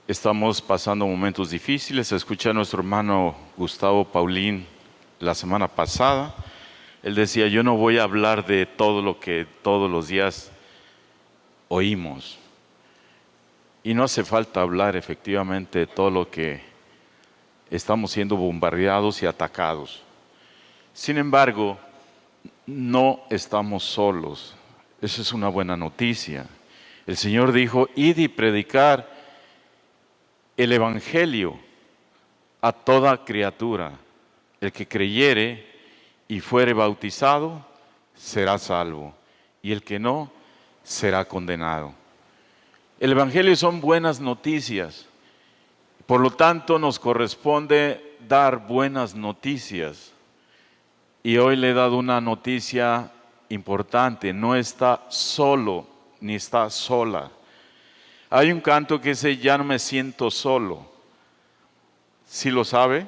Estamos pasando momentos difíciles. Escuché a nuestro hermano Gustavo Paulín la semana pasada. Él decía, yo no voy a hablar de todo lo que todos los días oímos. Y no hace falta hablar efectivamente de todo lo que estamos siendo bombardeados y atacados. Sin embargo, no estamos solos. Esa es una buena noticia. El Señor dijo, id y predicar el Evangelio a toda criatura. El que creyere y fuere bautizado será salvo, y el que no será condenado. El Evangelio son buenas noticias. Por lo tanto, nos corresponde dar buenas noticias. Y hoy le he dado una noticia importante: no está solo ni está sola. Hay un canto que dice, ya no me siento solo. ¿Sí lo sabe?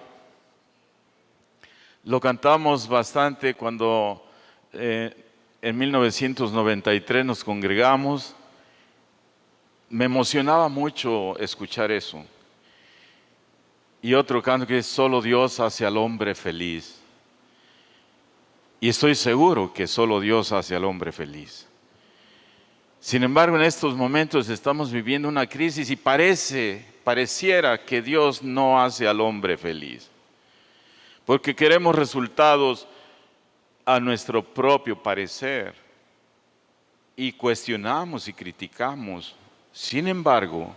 Lo cantamos bastante cuando en 1993 nos congregamos. Me emocionaba mucho escuchar eso. Y otro canto que es, solo Dios hace al hombre feliz. Y estoy seguro que solo Dios hace al hombre feliz. Sin embargo, en estos momentos estamos viviendo una crisis y pareciera que Dios no hace al hombre feliz. Porque queremos resultados a nuestro propio parecer y cuestionamos y criticamos. Sin embargo,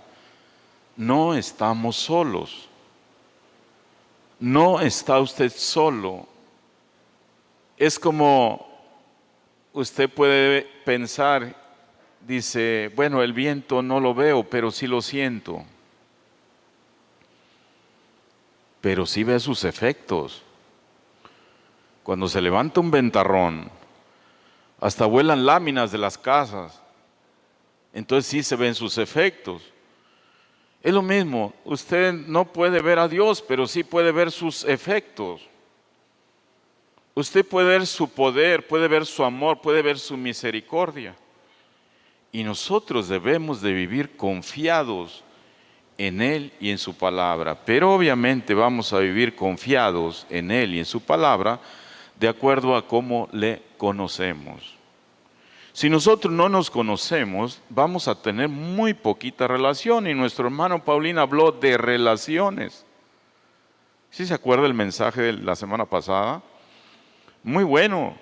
no estamos solos. No está usted solo. Es como usted puede pensar, dice, bueno, el viento no lo veo, pero sí lo siento. Pero sí ve sus efectos. Cuando se levanta un ventarrón, hasta vuelan láminas de las casas. Entonces sí se ven sus efectos. Es lo mismo, usted no puede ver a Dios, pero sí puede ver sus efectos. Usted puede ver su poder, puede ver su amor, puede ver su misericordia. Y nosotros debemos de vivir confiados en Él y en su palabra. Pero obviamente vamos a vivir confiados en Él y en su palabra de acuerdo a cómo le conocemos. Si nosotros no nos conocemos, vamos a tener muy poquita relación. Y nuestro hermano Paulín habló de relaciones. ¿Sí se acuerda el mensaje de la semana pasada? Muy bueno.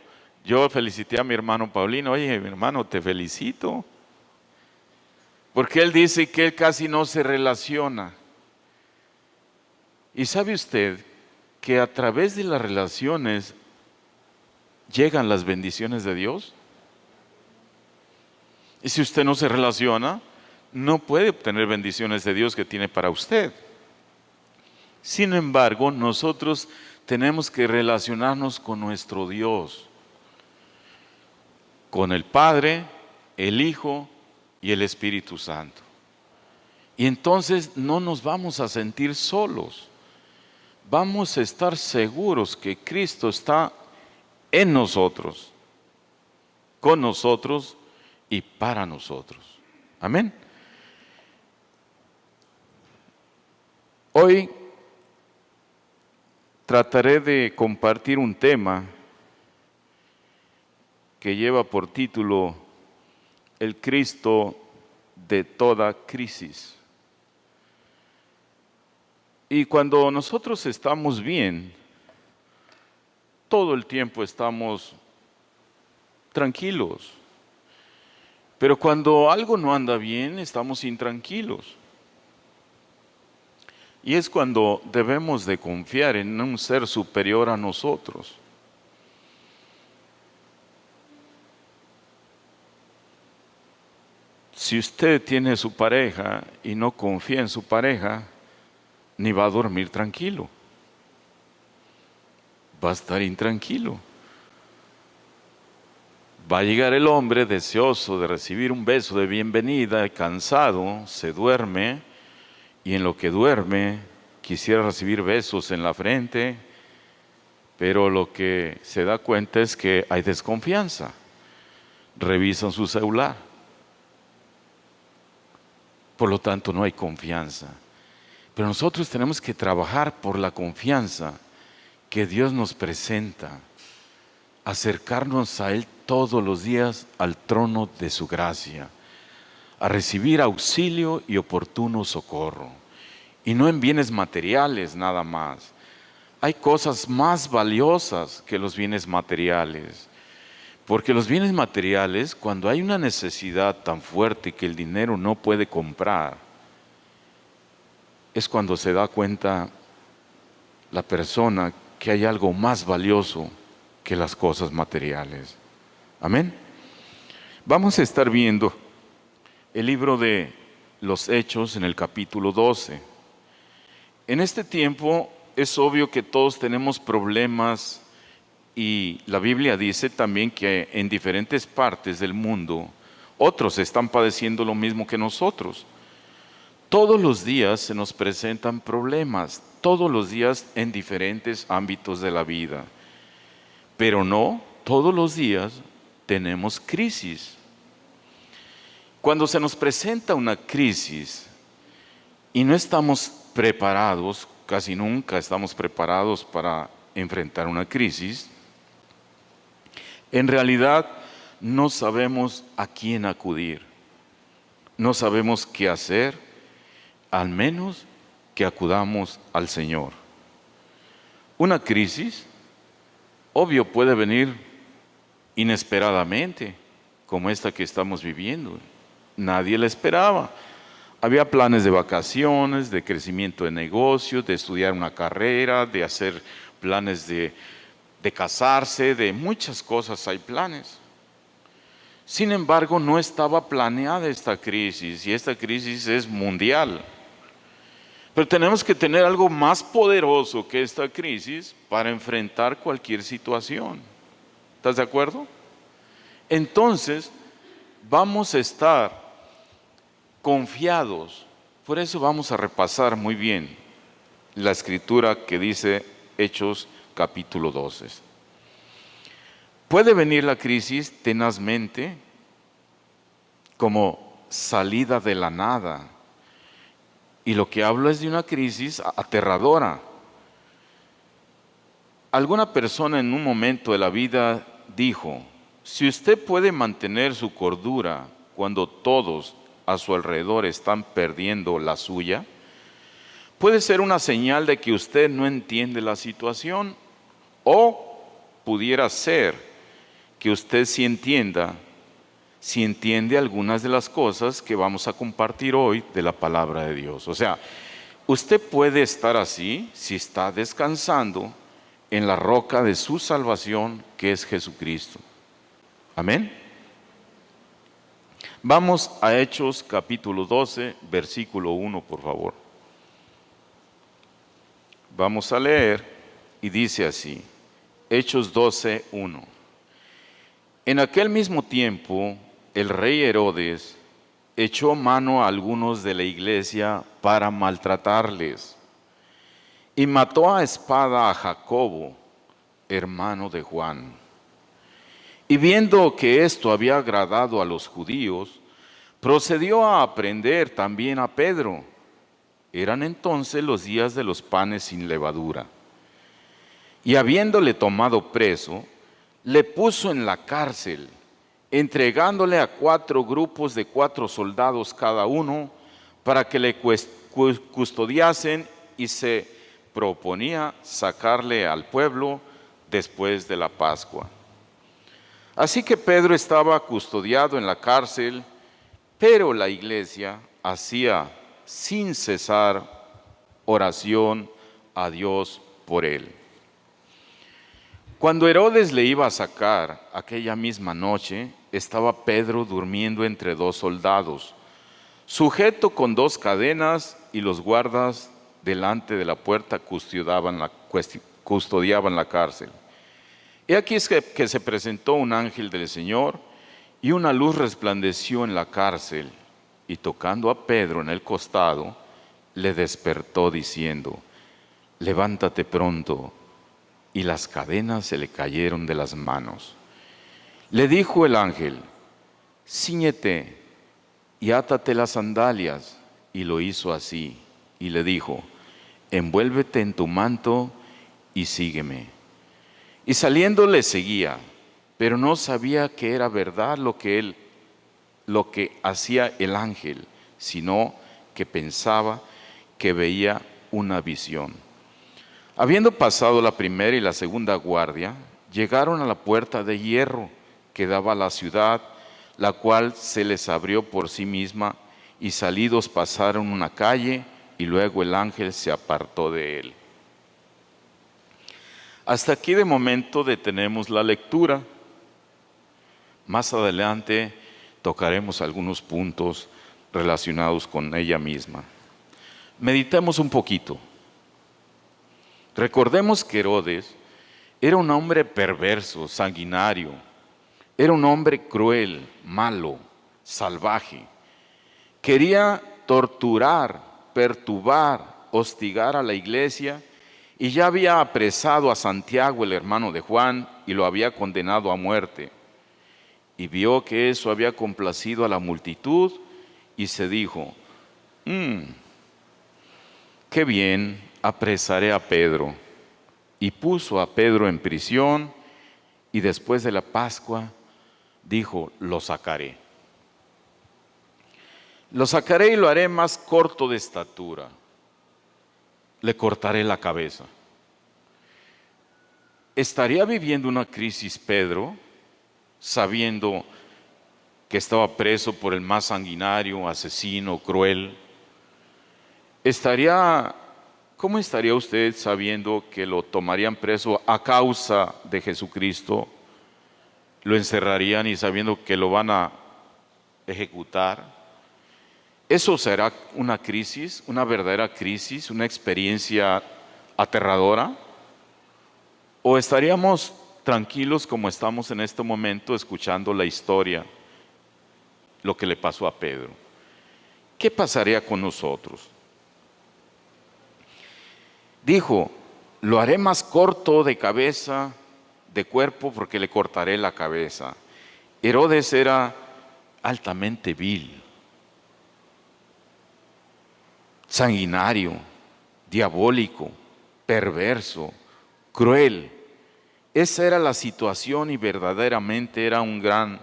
Yo felicité a mi hermano Paulín. Oye, mi hermano, te felicito. Porque él dice que él casi no se relaciona. ¿Y sabe usted que a través de las relaciones llegan las bendiciones de Dios? Y si usted no se relaciona, no puede obtener bendiciones de Dios que tiene para usted. Sin embargo, nosotros tenemos que relacionarnos con nuestro Dios, con el Padre, el Hijo y el Espíritu Santo. Y entonces no nos vamos a sentir solos. Vamos a estar seguros que Cristo está en nosotros, con nosotros y para nosotros. Amén. Hoy trataré de compartir un tema que lleva por título El Cristo de toda crisis. Y cuando nosotros estamos bien, todo el tiempo estamos tranquilos. Pero cuando algo no anda bien, estamos intranquilos. Y es cuando debemos de confiar en un ser superior a nosotros. Si usted tiene su pareja y no confía en su pareja, ni va a dormir tranquilo. Va a estar intranquilo. Va a llegar el hombre deseoso de recibir un beso de bienvenida, cansado, se duerme, y en lo que duerme quisiera recibir besos en la frente, pero lo que se da cuenta es que hay desconfianza. Revisan su celular. Por lo tanto, no hay confianza. Pero nosotros tenemos que trabajar por la confianza que Dios nos presenta, acercarnos a Él todos los días al trono de su gracia, a recibir auxilio y oportuno socorro. Y no en bienes materiales nada más. Hay cosas más valiosas que los bienes materiales. Porque los bienes materiales, cuando hay una necesidad tan fuerte que el dinero no puede comprar, es cuando se da cuenta la persona que hay algo más valioso que las cosas materiales. Amén. Vamos a estar viendo el libro de los Hechos en el capítulo 12. En este tiempo es obvio que todos tenemos problemas y la Biblia dice también que en diferentes partes del mundo otros están padeciendo lo mismo que nosotros. Todos los días se nos presentan problemas, todos los días en diferentes ámbitos de la vida. Pero no todos los días tenemos crisis. Cuando se nos presenta una crisis y no estamos preparados, casi nunca estamos preparados para enfrentar una crisis, en realidad no sabemos a quién acudir, no sabemos qué hacer, al menos que acudamos al Señor. Una crisis, obvio, puede venir inesperadamente, como esta que estamos viviendo. Nadie la esperaba. Había planes de vacaciones, de crecimiento de negocios, de estudiar una carrera, de hacer planes de casarse, de muchas cosas hay planes. Sin embargo, no estaba planeada esta crisis y esta crisis es mundial. Pero tenemos que tener algo más poderoso que esta crisis para enfrentar cualquier situación. ¿Estás de acuerdo? Entonces, vamos a estar confiados. Por eso vamos a repasar muy bien la escritura que dice Hechos capítulo 12. Puede venir la crisis tenazmente como salida de la nada. Y lo que hablo es de una crisis aterradora. Alguna persona en un momento de la vida dijo: si usted puede mantener su cordura cuando todos a su alrededor están perdiendo la suya, puede ser una señal de que usted no entiende la situación, o pudiera ser que usted sí entienda, si entiende algunas de las cosas que vamos a compartir hoy de la palabra de Dios. O sea, usted puede estar así si está descansando en la roca de su salvación, que es Jesucristo. Amén. Vamos a Hechos capítulo 12, versículo 1, por favor. Vamos a leer y dice así, Hechos 12, 1. En aquel mismo tiempo, el rey Herodes echó mano a algunos de la iglesia para maltratarles y mató a espada a Jacobo, hermano de Juan. Y viendo que esto había agradado a los judíos, procedió a prender también a Pedro. Eran entonces los días de los panes sin levadura. Y habiéndole tomado preso, le puso en la cárcel, entregándole a 4 grupos de 4 soldados cada uno, para que le custodiasen, y se proponía sacarle al pueblo después de la Pascua. Así que Pedro estaba custodiado en la cárcel, pero la iglesia hacía sin cesar oración a Dios por él. Cuando Herodes le iba a sacar aquella misma noche, estaba Pedro durmiendo entre 2 soldados, sujeto con 2 cadenas, y los guardas delante de la puerta custodiaban la cárcel. Y aquí es que se presentó un ángel del Señor, y una luz resplandeció en la cárcel, y tocando a Pedro en el costado, le despertó diciendo: levántate pronto. Y las cadenas se le cayeron de las manos. Le dijo el ángel: cíñete y átate las sandalias. Y lo hizo así. Y le dijo: envuélvete en tu manto y sígueme. Y saliendo le seguía, pero no sabía que era verdad lo que hacía el ángel, sino que pensaba que veía una visión. Habiendo pasado la primera y la segunda guardia, llegaron a la puerta de hierro que daba a la ciudad, la cual se les abrió por sí misma, y salidos pasaron una calle, y luego el ángel se apartó de él. Hasta aquí de momento detenemos la lectura. Más adelante tocaremos algunos puntos relacionados con ella misma. Meditemos un poquito. Recordemos que Herodes era un hombre perverso, sanguinario. Era un hombre cruel, malo, salvaje. Quería torturar, perturbar, hostigar a la iglesia, y ya había apresado a Santiago, el hermano de Juan, y lo había condenado a muerte. Y vio que eso había complacido a la multitud, y se dijo: qué bien, apresaré a Pedro. Y puso a Pedro en prisión, y después de la Pascua dijo: lo sacaré. Lo sacaré y lo haré más corto de estatura. Le cortaré la cabeza. ¿Estaría viviendo una crisis Pedro, sabiendo que estaba preso por el más sanguinario, asesino, cruel? ¿Cómo estaría usted sabiendo que lo tomarían preso a causa de Jesucristo? Lo encerrarían y sabiendo que lo van a ejecutar. ¿Eso será una crisis, una verdadera crisis, una experiencia aterradora? ¿O estaríamos tranquilos como estamos en este momento escuchando la historia, lo que le pasó a Pedro? ¿Qué pasaría con nosotros? Dijo: lo haré más corto de cabeza, de cuerpo, porque le cortaré la cabeza. Herodes era altamente vil, sanguinario, diabólico, perverso, cruel. Esa era la situación, y verdaderamente era un gran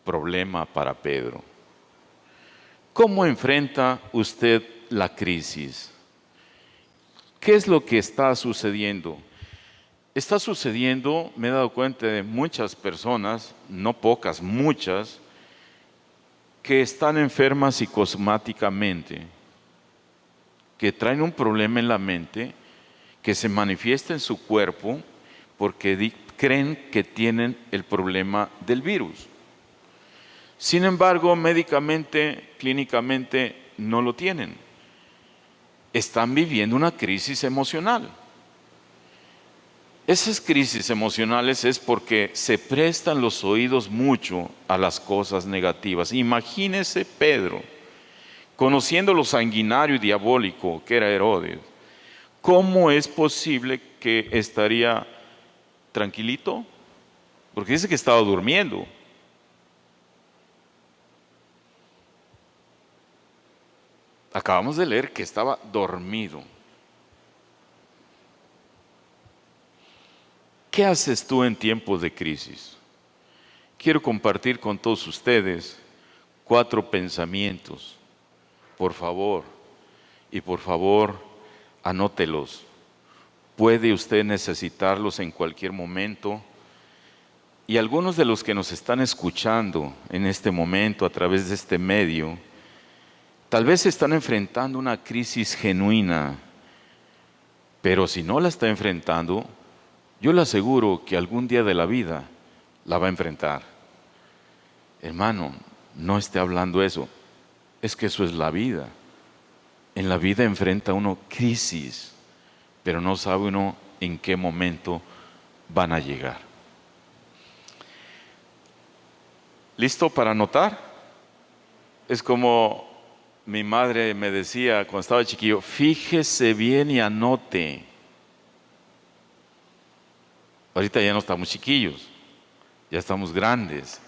problema para Pedro. ¿Cómo enfrenta usted la crisis? ¿Qué es lo que está sucediendo? Está sucediendo, me he dado cuenta de muchas personas, no pocas, muchas, que están enfermas psicosomáticamente, que traen un problema en la mente, que se manifiesta en su cuerpo porque creen que tienen el problema del virus. Sin embargo, médicamente, clínicamente, no lo tienen. Están viviendo una crisis emocional. Esas crisis emocionales es porque se prestan los oídos mucho a las cosas negativas. Imagínese Pedro, conociendo lo sanguinario y diabólico que era Herodes, ¿cómo es posible que estaría tranquilito? Porque dice que estaba durmiendo. Acabamos de leer que estaba dormido. ¿Qué haces tú en tiempos de crisis? Quiero compartir con todos ustedes 4 pensamientos. Por favor, anótelos. Puede usted necesitarlos en cualquier momento. Y algunos de los que nos están escuchando en este momento a través de este medio, tal vez están enfrentando una crisis genuina, pero si no la está enfrentando, yo le aseguro que algún día de la vida la va a enfrentar. Hermano, no esté hablando eso, es que eso es la vida. En la vida enfrenta uno crisis, pero no sabe uno en qué momento van a llegar. ¿Listo para anotar? Es como mi madre me decía cuando estaba chiquillo: fíjese bien y anote. Ahorita ya no estamos chiquillos, ya estamos grandes.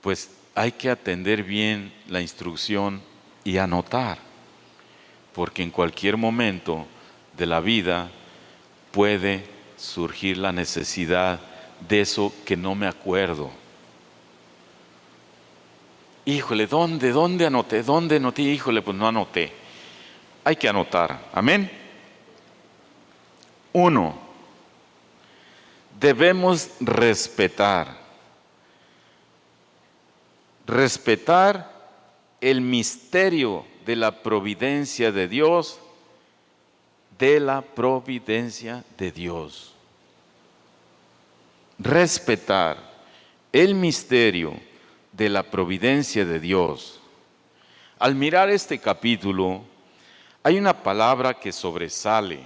Pues hay que atender bien la instrucción y anotar. porque en cualquier momento de la vida puede surgir la necesidad de eso que no me acuerdo. Híjole, ¿dónde anoté? ¿Dónde anoté? Híjole, pues no anoté. Hay que anotar. Amén. 1. Debemos respetar el misterio de la providencia de Dios, Respetar el misterio de la providencia de Dios. Al mirar este capítulo, hay una palabra que sobresale,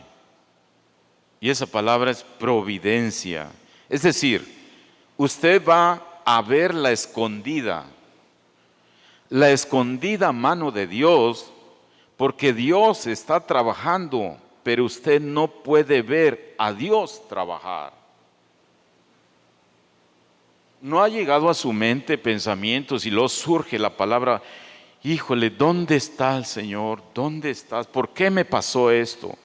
y esa palabra es providencia. Es decir, usted va a ver la escondida mano de Dios, porque Dios está trabajando, pero usted no puede ver a Dios trabajar. ¿No ha llegado a su mente pensamientos y luego surge la palabra, híjole, ¿dónde está el Señor? ¿Dónde estás? ¿Por qué me pasó esto?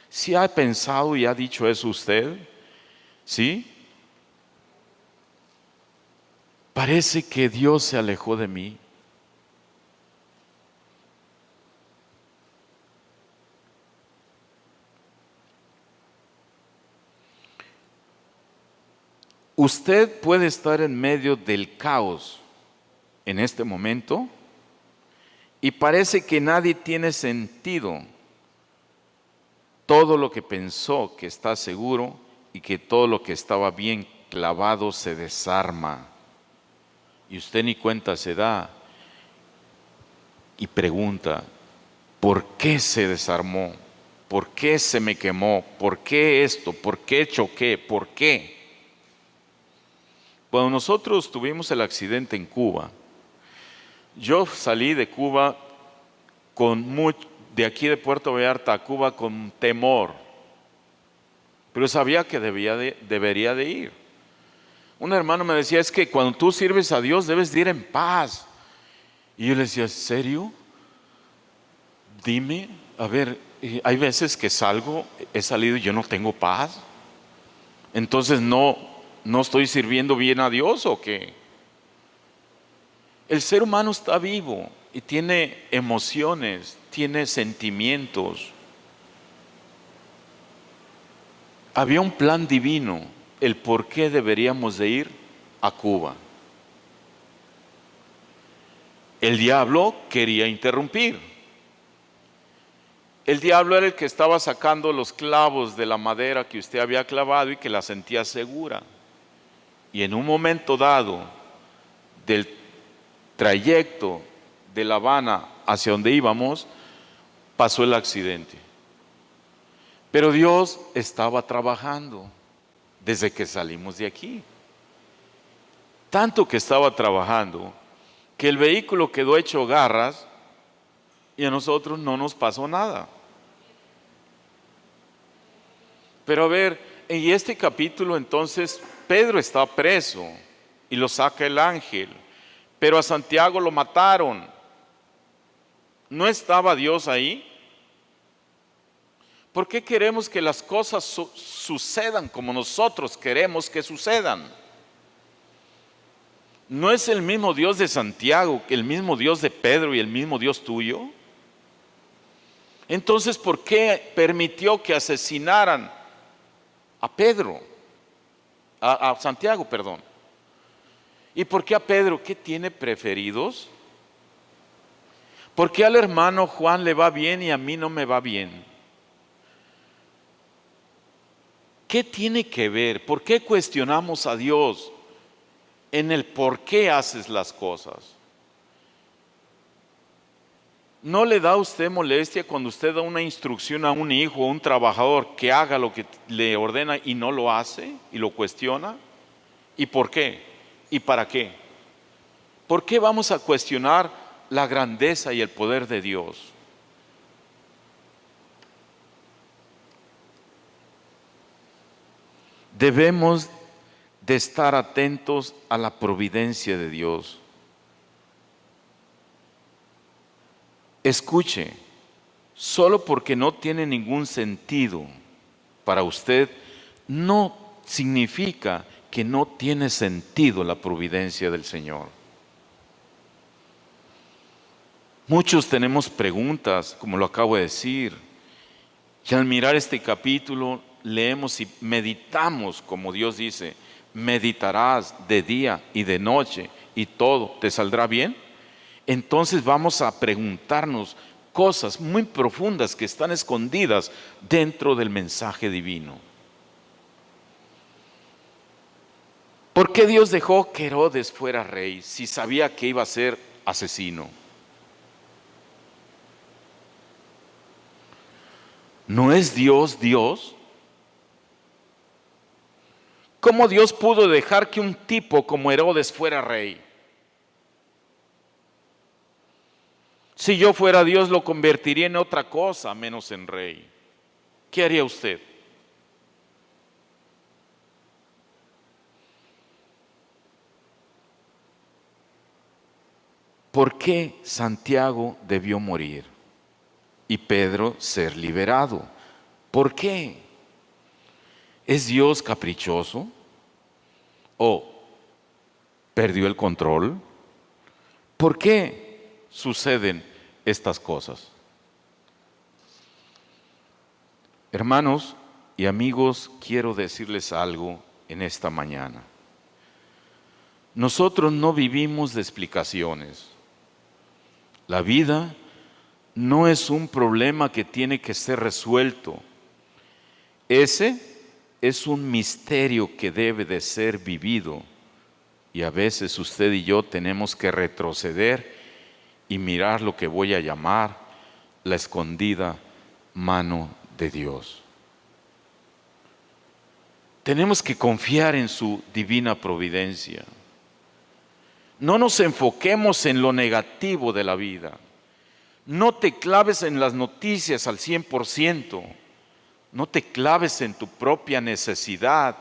¿Sí ha pensado y ha dicho eso usted? ¿Sí? Parece que Dios se alejó de mí. Usted puede estar en medio del caos en este momento y parece que nadie tiene sentido. Todo lo que pensó que está seguro y que todo lo que estaba bien clavado se desarma. Y usted ni cuenta se da y pregunta, ¿por qué se desarmó? ¿Por qué se me quemó? ¿Por qué esto? ¿Por qué choqué? ¿Por qué? Cuando nosotros tuvimos el accidente en Cuba, yo salí de Cuba de aquí de Puerto Vallarta a Cuba con temor, pero sabía que debería de ir. Un hermano me decía, es que cuando tú sirves a Dios debes de ir en paz. Y yo le decía, ¿serio? Dime, a ver, hay veces que he salido y yo no tengo paz. Entonces no estoy sirviendo bien a Dios, ¿o qué? El ser humano está vivo y tiene emociones, tiene sentimientos. Había un plan divino, el por qué deberíamos de ir a Cuba. El diablo quería interrumpir. El diablo era el que estaba sacando los clavos de la madera que usted había clavado y que la sentía segura. Y en un momento dado del trayecto de La Habana hacia donde íbamos, pasó el accidente. Pero Dios estaba trabajando desde que salimos de aquí. Tanto que estaba trabajando que el vehículo quedó hecho garras y a nosotros no nos pasó nada. Pero a ver, en este capítulo entonces Pedro está preso y lo saca el ángel, pero a Santiago lo mataron. ¿No estaba Dios ahí? ¿Por qué queremos que las cosas sucedan como nosotros queremos que sucedan? ¿No es el mismo Dios de Santiago, el mismo Dios de Pedro y el mismo Dios tuyo? Entonces, ¿por qué permitió que asesinaran a Pedro? A Santiago, perdón. ¿Y por qué a Pedro? ¿Qué tiene preferidos? ¿Por qué al hermano Juan le va bien y a mí no me va bien? ¿Qué tiene que ver? ¿Por qué cuestionamos a Dios en el por qué haces las cosas? ¿No le da a usted molestia cuando usted da una instrucción a un hijo o un trabajador que haga lo que le ordena y no lo hace y lo cuestiona? ¿Y por qué? ¿Y para qué? ¿Por qué vamos a cuestionar la grandeza y el poder de Dios? Debemos de estar atentos a la providencia de Dios. Escuche, Solo porque no tiene ningún sentido para usted, no significa que no tiene sentido la providencia del Señor. Muchos tenemos preguntas, como lo acabo de decir, y al mirar este capítulo leemos y meditamos, como Dios dice, meditarás de día y de noche y todo te saldrá bien. Entonces vamos a preguntarnos cosas muy profundas que están escondidas dentro del mensaje divino. ¿Por qué Dios dejó que Herodes fuera rey si sabía que iba a ser asesino? ¿No es Dios Dios? ¿Cómo Dios pudo dejar que un tipo como Herodes fuera rey? Si yo fuera Dios, lo convertiría en otra cosa menos en rey. ¿Qué haría usted? ¿Por qué Santiago debió morir y Pedro ser liberado? ¿Por qué? ¿Es Dios caprichoso? ¿O perdió el control? ¿Por qué suceden estas cosas? Hermanos y amigos, quiero decirles algo en esta mañana. Nosotros no vivimos de explicaciones. La vida no es un problema que tiene que ser resuelto. Ese es un misterio que debe de ser vivido. Y a veces usted y yo tenemos que retroceder y mirar lo que voy a llamar la escondida mano de Dios. Tenemos que confiar en su divina providencia. No nos enfoquemos en lo negativo de la vida. No te claves en las noticias al 100%. No te claves en tu propia necesidad.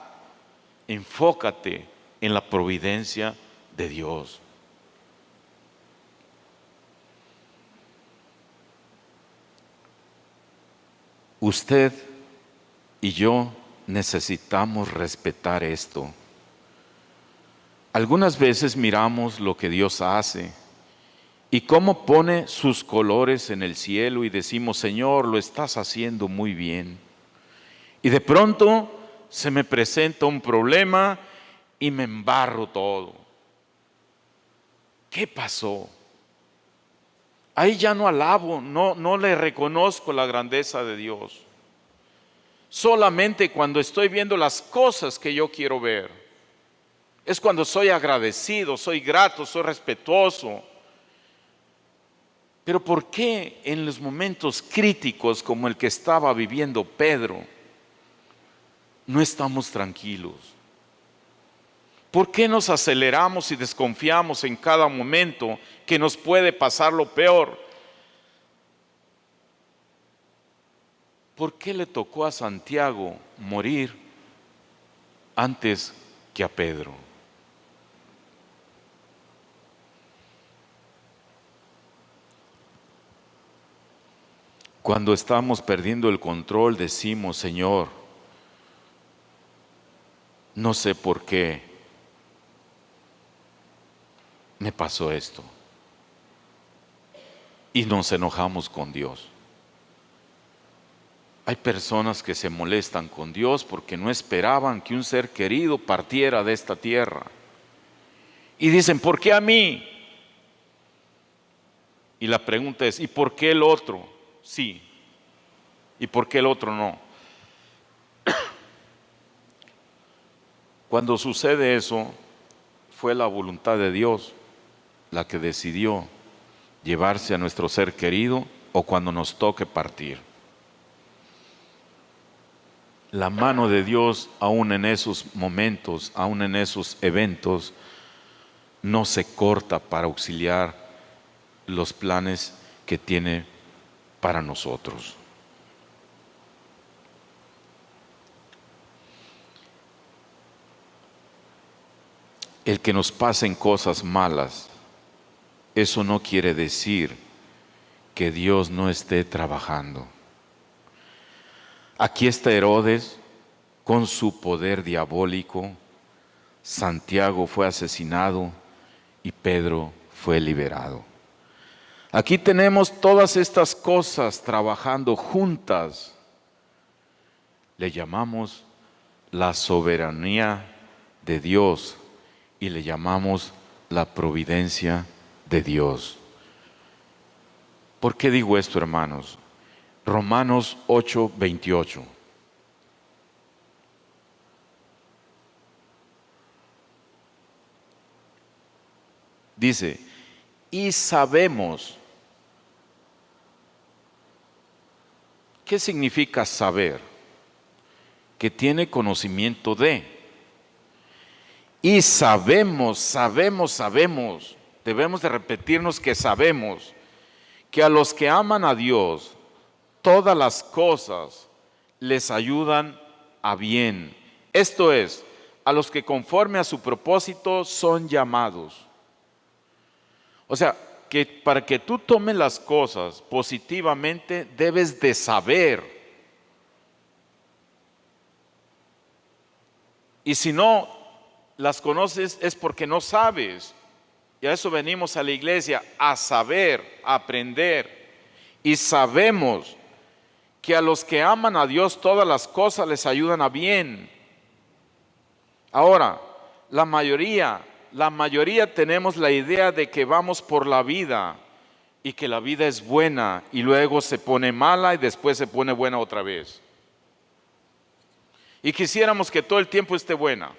Enfócate en la providencia de Dios. Usted y yo necesitamos respetar esto. Algunas veces miramos lo que Dios hace y cómo pone sus colores en el cielo y decimos, Señor, lo estás haciendo muy bien. Y de pronto se me presenta un problema y me embarro todo. ¿Qué pasó? Ahí ya no alabo, no le reconozco la grandeza de Dios. Solamente cuando estoy viendo las cosas que yo quiero ver. Es cuando soy agradecido, soy grato, soy respetuoso. Pero ¿por qué en los momentos críticos como el que estaba viviendo Pedro no estamos tranquilos? ¿Por qué nos aceleramos y desconfiamos en cada momento que nos puede pasar lo peor? ¿Por qué le tocó a Santiago morir antes que a Pedro? Cuando estamos perdiendo el control decimos, Señor, no sé por qué me pasó esto. Y nos enojamos con Dios. Hay personas que se molestan con Dios porque no esperaban que un ser querido partiera de esta tierra. Y dicen, ¿por qué a mí? Y la pregunta es, ¿y por qué el otro? Sí. ¿Y por qué el otro no? Cuando sucede eso, fue la voluntad de Dios la que decidió llevarse a nuestro ser querido o cuando nos toque partir. La mano de Dios, aún en esos momentos, aún en esos eventos, no se corta para auxiliar los planes que tiene para nosotros. El que nos pasen cosas malas, eso no quiere decir que Dios no esté trabajando. Aquí está Herodes con su poder diabólico, Santiago fue asesinado y Pedro fue liberado. Aquí tenemos todas estas cosas trabajando juntas. Le llamamos la soberanía de Dios y le llamamos la providencia de Dios. ¿Por qué digo esto, hermanos? Romanos 8:28. Dice, y sabemos. ¿Qué significa saber? Que tiene conocimiento de. Y sabemos. Debemos de repetirnos que sabemos que a los que aman a Dios, todas las cosas les ayudan a bien. Esto es, a los que conforme a su propósito son llamados. O sea, que para que tú tomes las cosas positivamente debes de saber. Y si no las conoces es porque no sabes. Y a eso venimos a la iglesia, a saber, a aprender. Y sabemos que a los que aman a Dios todas las cosas les ayudan a bien. Ahora, la mayoría tenemos la idea de que vamos por la vida y que la vida es buena y luego se pone mala y después se pone buena otra vez. Y quisiéramos que todo el tiempo esté buena.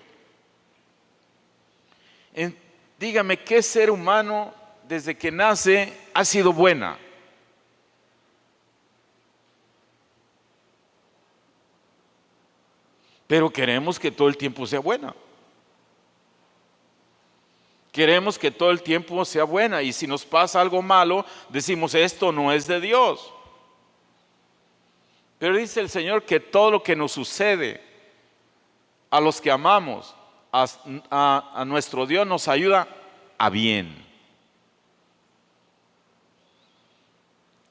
Dígame, ¿qué ser humano desde que nace ha sido buena? Pero queremos que todo el tiempo sea buena. Queremos que todo el tiempo sea buena y si nos pasa algo malo, decimos esto no es de Dios. Pero dice el Señor que todo lo que nos sucede a los que amamos, a nuestro Dios nos ayuda a bien.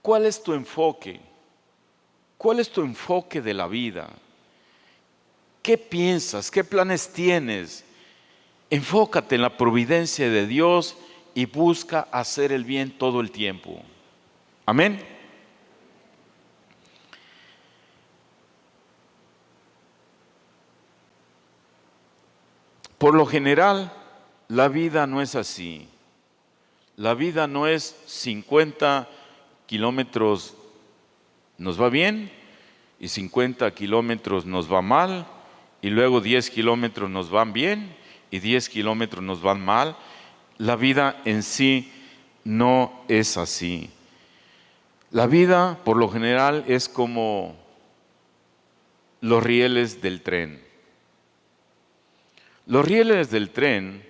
¿Cuál es tu enfoque? ¿Cuál es tu enfoque de la vida? ¿Qué piensas? ¿Qué planes tienes? Enfócate en la providencia de Dios y busca hacer el bien todo el tiempo. Amén. Por lo general, la vida no es así. La vida no es 50 kilómetros nos va bien y 50 kilómetros nos va mal y luego 10 kilómetros nos van bien y 10 kilómetros nos van mal. La vida en sí no es así. La vida, por lo general, es como los rieles del tren. Los rieles del tren,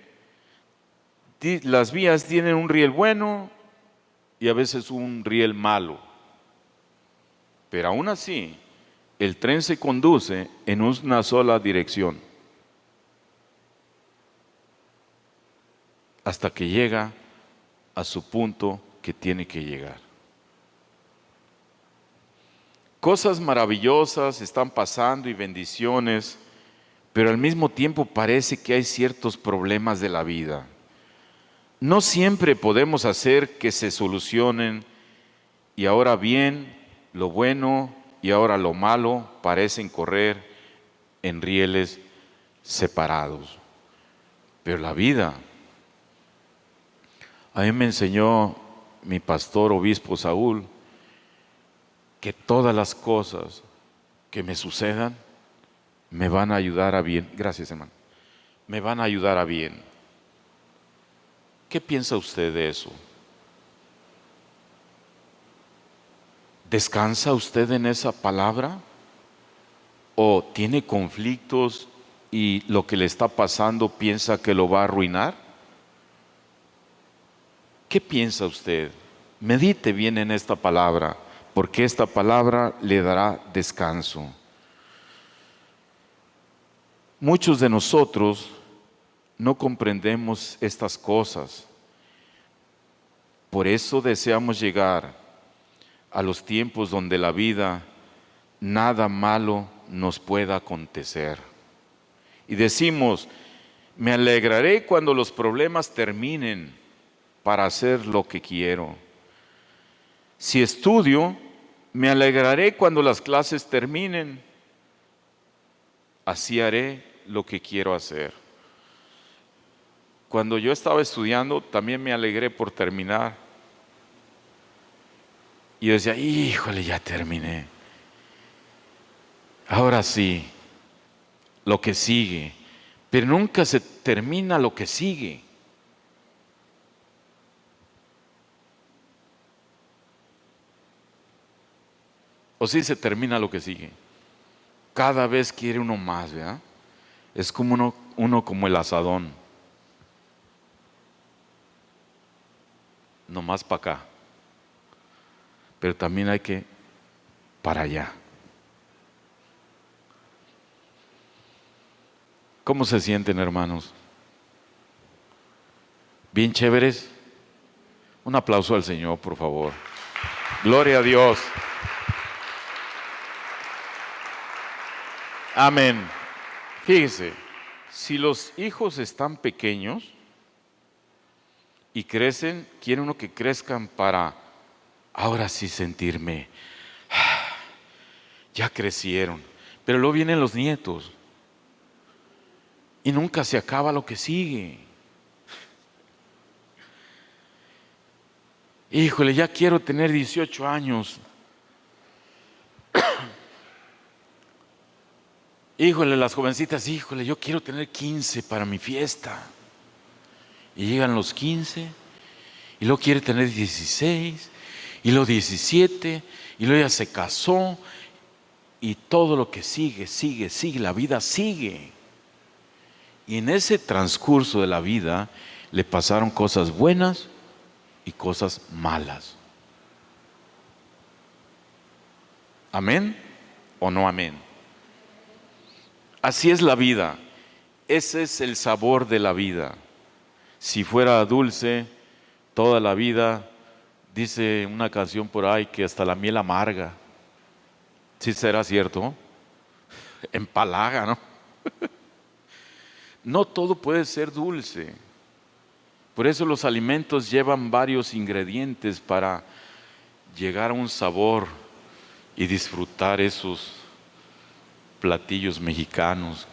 las vías tienen un riel bueno y a veces un riel malo. Pero aún así, el tren se conduce en una sola dirección hasta que llega a su punto que tiene que llegar. Cosas maravillosas están pasando y bendiciones, pero al mismo tiempo parece que hay ciertos problemas de la vida. No siempre podemos hacer que se solucionen y ahora bien, lo bueno y ahora lo malo parecen correr en rieles separados. Pero la vida, a mí me enseñó mi pastor obispo Saúl que todas las cosas que me sucedan me van a ayudar a bien. Gracias, hermano. Me van a ayudar a bien. ¿Qué piensa usted de eso? ¿Descansa usted en esa palabra? ¿O tiene conflictos y lo que le está pasando piensa que lo va a arruinar? ¿Qué piensa usted? Medite bien en esta palabra, porque esta palabra le dará descanso. Muchos de nosotros no comprendemos estas cosas. Por eso deseamos llegar a los tiempos donde la vida, nada malo nos pueda acontecer. Y decimos, me alegraré cuando los problemas terminen para hacer lo que quiero. Si estudio, me alegraré cuando las clases terminen. Así haré lo que quiero hacer. Cuando yo estaba estudiando, también me alegré por terminar. Y yo decía, híjole, ya terminé. Ahora sí, lo que sigue. Pero nunca se termina lo que sigue. ¿O sí se termina lo que sigue? Cada vez quiere uno más, ¿verdad? Es como uno como el asadón. No más para acá. Pero también hay que para allá. ¿Cómo se sienten, hermanos? ¿Bien chéveres? Un aplauso al Señor, por favor. Gloria a Dios. Amén. Fíjese, si los hijos están pequeños y crecen, quiere uno que crezcan para ahora sí sentirme, ya crecieron. Pero luego vienen los nietos y nunca se acaba lo que sigue. Híjole, ya quiero tener 18 años. Híjole, las jovencitas, híjole, yo quiero tener 15 para mi fiesta. Y llegan los 15, y luego quiere tener 16, y luego 17, y luego ya se casó, y todo lo que sigue, la vida sigue. Y en ese transcurso de la vida le pasaron cosas buenas y cosas malas. ¿Amén o no amén? Así es la vida. Ese es el sabor de la vida. Si fuera dulce, toda la vida, dice una canción por ahí que hasta la miel amarga. ¿Sí será cierto? Empalaga, ¿no? No todo puede ser dulce. Por eso los alimentos llevan varios ingredientes para llegar a un sabor y disfrutar esos platillos mexicanos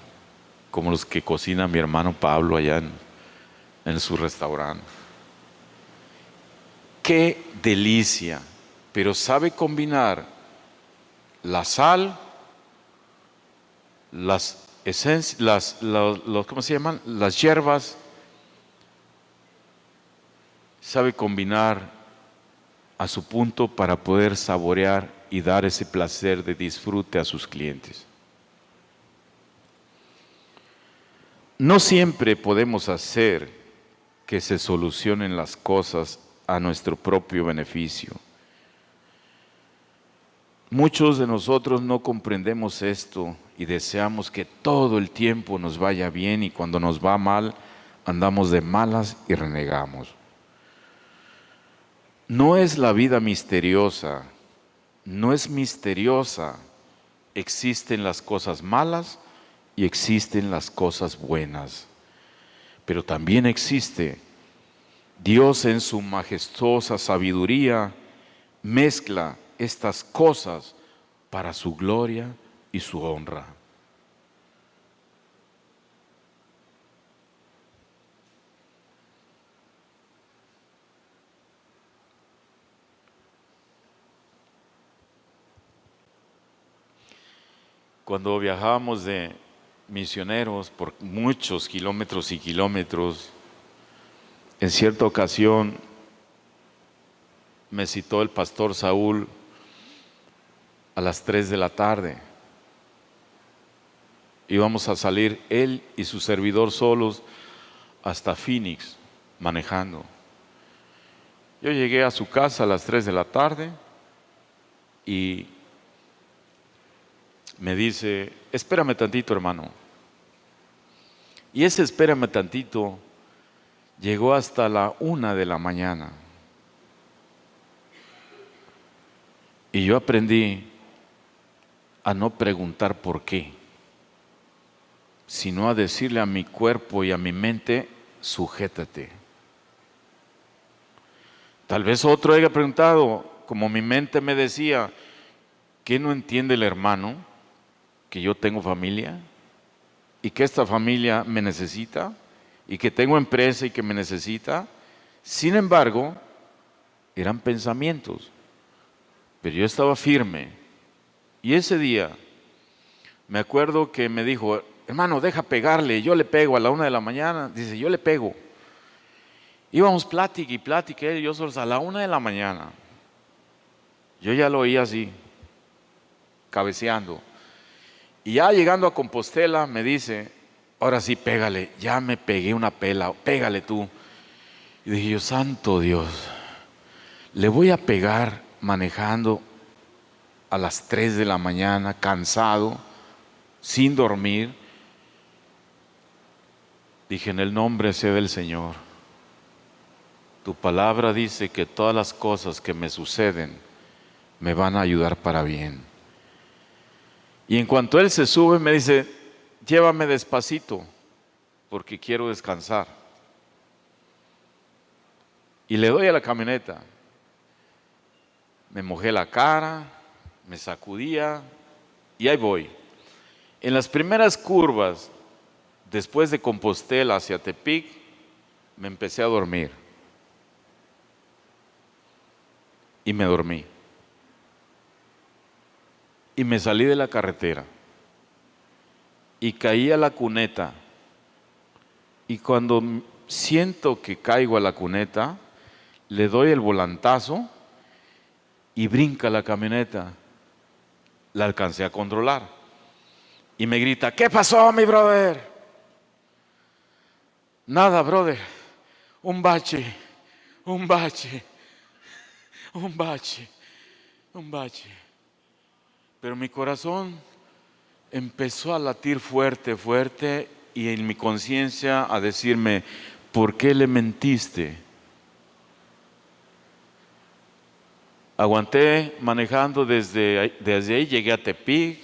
como los que cocina mi hermano Pablo allá en su restaurante. ¡Qué delicia! Pero sabe combinar la sal, las esencias, ¿cómo se llaman? Las hierbas. Sabe combinar a su punto para poder saborear y dar ese placer de disfrute a sus clientes. No siempre podemos hacer que se solucionen las cosas a nuestro propio beneficio. Muchos de nosotros no comprendemos esto y deseamos que todo el tiempo nos vaya bien, y cuando nos va mal andamos de malas y renegamos. No es la vida misteriosa, no es misteriosa. Existen las cosas malas y existen las cosas buenas. Pero también existe Dios, en su majestuosa sabiduría, mezcla estas cosas para su gloria y su honra. Cuando viajábamos de misioneros por muchos kilómetros y kilómetros, en cierta ocasión me citó el pastor Saúl a las 3 de la tarde. Íbamos a salir él y su servidor solos hasta Phoenix manejando. Yo llegué a su casa a las 3 de la tarde y me dice, espérame tantito, hermano. Y ese espérame tantito llegó hasta la 1 de la mañana. Y yo aprendí a no preguntar por qué, sino a decirle a mi cuerpo y a mi mente, sujétate. Tal vez otro haya preguntado, como mi mente me decía, ¿qué no entiende el hermano? Que yo tengo familia y que esta familia me necesita y que tengo empresa y que me necesita. Sin embargo, eran pensamientos, pero yo estaba firme. Y ese día me acuerdo que me dijo, hermano, deja pegarle, yo le pego a la 1 de la mañana. Dice, yo le pego. Íbamos plática y plática, él y yo solos a la 1 de la mañana. Yo ya lo oía así, cabeceando. Y ya llegando a Compostela me dice, ahora sí, pégale, ya me pegué una pela, pégale tú. Y dije yo, santo Dios, le voy a pegar manejando a las 3 de la mañana, cansado, sin dormir. Dije, en el nombre sea del Señor. Tu palabra dice que todas las cosas que me suceden me van a ayudar para bien. Y en cuanto él se sube, me dice, llévame despacito, porque quiero descansar. Y le doy a la camioneta. Me mojé la cara, me sacudía y ahí voy. En las primeras curvas, después de Compostela hacia Tepic, me empecé a dormir. Y me dormí. Y me salí de la carretera. Y caí a la cuneta. Y cuando siento que caigo a la cuneta, le doy el volantazo y brinca la camioneta. La alcancé a controlar. Y me grita, ¿qué pasó, mi brother? Nada, brother. Un bache, un bache, un bache, un bache. Pero mi corazón empezó a latir fuerte, fuerte, y en mi conciencia a decirme, ¿por qué le mentiste? Aguanté manejando desde ahí, llegué a Tepic,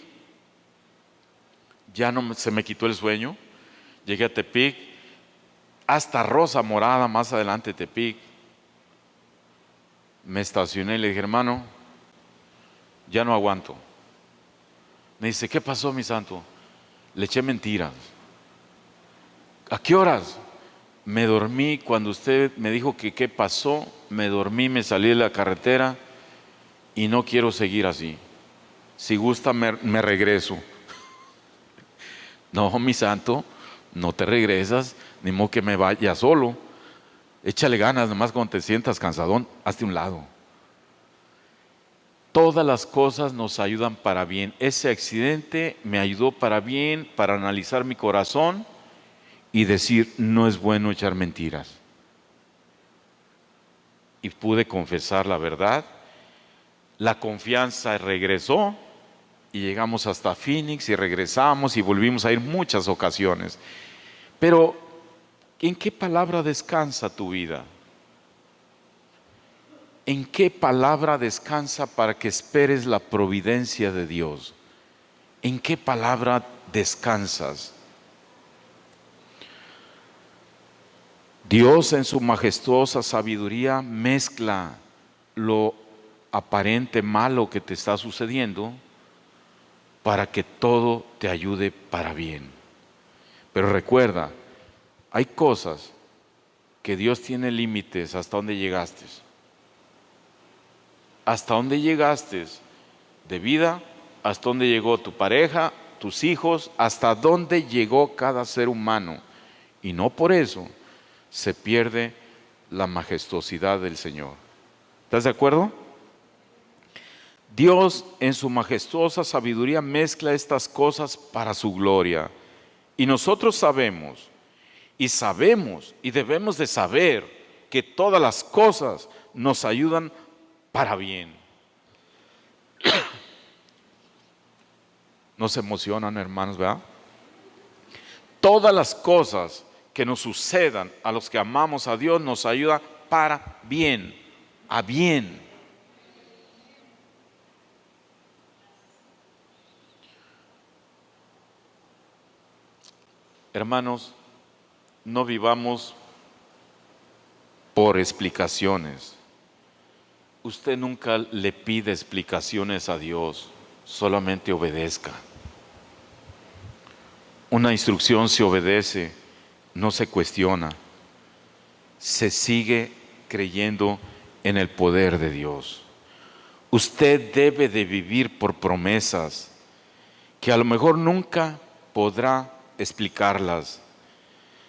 ya no se me quitó el sueño, llegué a Tepic, hasta Rosa Morada, más adelante Tepic. Me estacioné y le dije, hermano, ya no aguanto. Me dice, ¿qué pasó, mi santo? Le eché mentiras. ¿A qué horas? Me dormí cuando usted me dijo que qué pasó, me dormí, me salí de la carretera y no quiero seguir así. Si gusta me regreso. No, mi santo, no te regresas, ni modo que me vaya solo. Échale ganas, nomás cuando te sientas cansadón, hazte un lado. Todas las cosas nos ayudan para bien. Ese accidente me ayudó para bien, para analizar mi corazón y decir, no es bueno echar mentiras. Y pude confesar la verdad. La confianza regresó y llegamos hasta Phoenix y regresamos y volvimos a ir muchas ocasiones. Pero, ¿en qué palabra descansa tu vida? ¿En qué palabra descansa para que esperes la providencia de Dios? ¿En qué palabra descansas? Dios en su majestuosa sabiduría mezcla lo aparente malo que te está sucediendo para que todo te ayude para bien. Pero recuerda, hay cosas que Dios tiene límites hasta donde llegaste. Hasta dónde llegaste de vida, hasta dónde llegó tu pareja, tus hijos, hasta dónde llegó cada ser humano. Y no por eso se pierde la majestuosidad del Señor. ¿Estás de acuerdo? Dios en su majestuosa sabiduría mezcla estas cosas para su gloria. Y nosotros sabemos y debemos de saber que todas las cosas nos ayudan para bien. ¿No se emocionan, hermanos, verdad? Todas las cosas que nos sucedan a los que amamos a Dios nos ayudan para bien, a bien. Hermanos, no vivamos por explicaciones. Usted nunca le pide explicaciones a Dios, solamente obedezca. Una instrucción se obedece, no se cuestiona. Se sigue creyendo en el poder de Dios. Usted debe de vivir por promesas que a lo mejor nunca podrá explicarlas.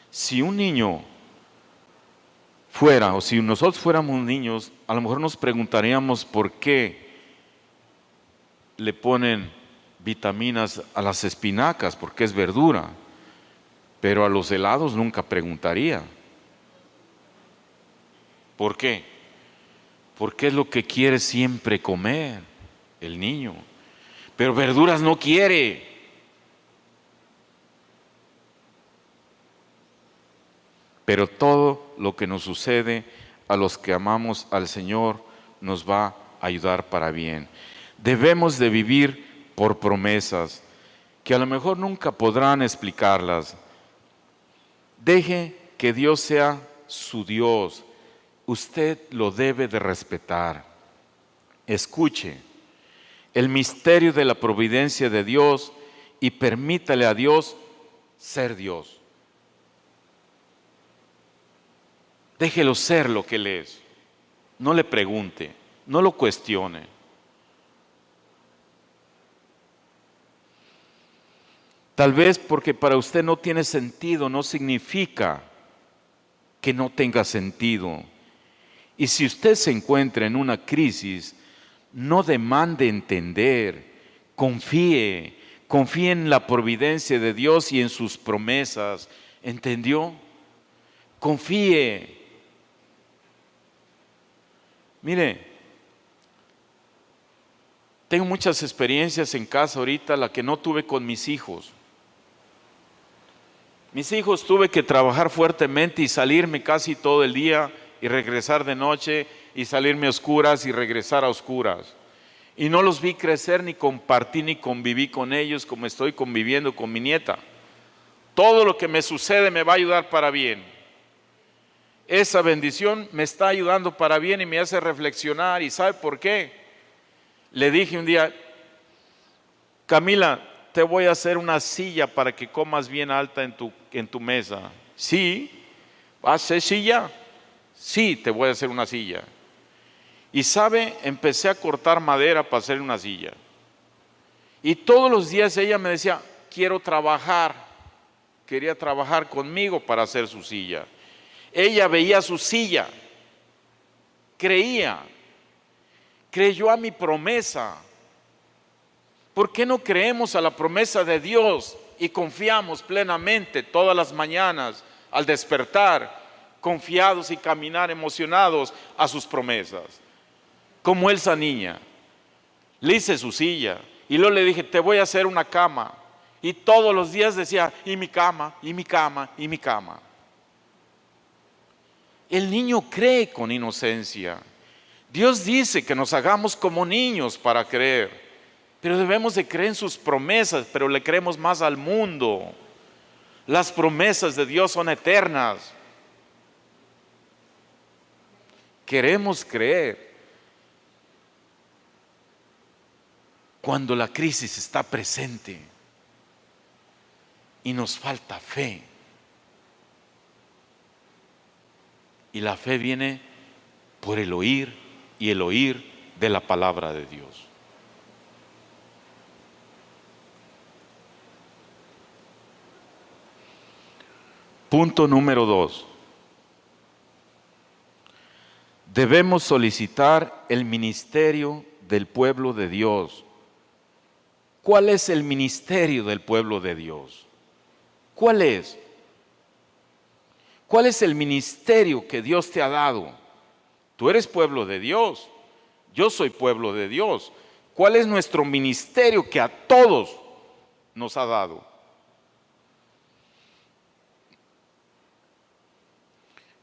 Si un niño fuera, o si nosotros fuéramos niños, a lo mejor nos preguntaríamos por qué le ponen vitaminas a las espinacas, porque es verdura, pero a los helados nunca preguntaría. ¿Por qué? Porque es lo que quiere siempre comer el niño, pero verduras no quiere. Pero todo lo que nos sucede a los que amamos al Señor nos va a ayudar para bien. Debemos de vivir por promesas que a lo mejor nunca podrán explicarlas. Deje que Dios sea su Dios. Usted lo debe de respetar. Escuche el misterio de la providencia de Dios y permítale a Dios ser Dios. Déjelo ser lo que Él es. No le pregunte, no lo cuestione. Tal vez porque para usted no tiene sentido, no significa que no tenga sentido. Y si usted se encuentra en una crisis, no demande entender, confíe en la providencia de Dios y en sus promesas. ¿Entendió? Confíe. Mire, tengo muchas experiencias en casa ahorita, la que no tuve con mis hijos. Mis hijos tuve que trabajar fuertemente y salirme casi todo el día y regresar de noche y salirme a oscuras y regresar a oscuras. Y no los vi crecer, ni compartí, ni conviví con ellos como estoy conviviendo con mi nieta. Todo lo que me sucede me va a ayudar para bien. Esa bendición me está ayudando para bien y me hace reflexionar. ¿Y sabe por qué? Le dije un día, Camila, te voy a hacer una silla para que comas bien alta en tu mesa. ¿Sí? ¿Va a ser silla? Sí, te voy a hacer una silla. Y sabe, empecé a cortar madera para hacer una silla. Y todos los días ella me decía, quiero trabajar. Quería trabajar conmigo para hacer su silla. Ella veía su silla, creyó a mi promesa. ¿Por qué no creemos a la promesa de Dios y confiamos plenamente todas las mañanas al despertar, confiados y caminar emocionados a sus promesas? Como esa niña, le hice su silla y luego le dije, te voy a hacer una cama. Y todos los días decía, y mi cama, y mi cama, y mi cama. El niño cree con inocencia. Dios dice que nos hagamos como niños para creer, pero debemos de creer en sus promesas, pero le creemos más al mundo. Las promesas de Dios son eternas. Queremos creer cuando la crisis está presente y nos falta fe. Y la fe viene por el oír y el oír de la palabra de Dios. Punto número 2. Debemos solicitar el ministerio del pueblo de Dios. ¿Cuál es el ministerio del pueblo de Dios? ¿Cuál es? ¿Cuál es el ministerio que Dios te ha dado? Tú eres pueblo de Dios, yo soy pueblo de Dios. ¿Cuál es nuestro ministerio que a todos nos ha dado?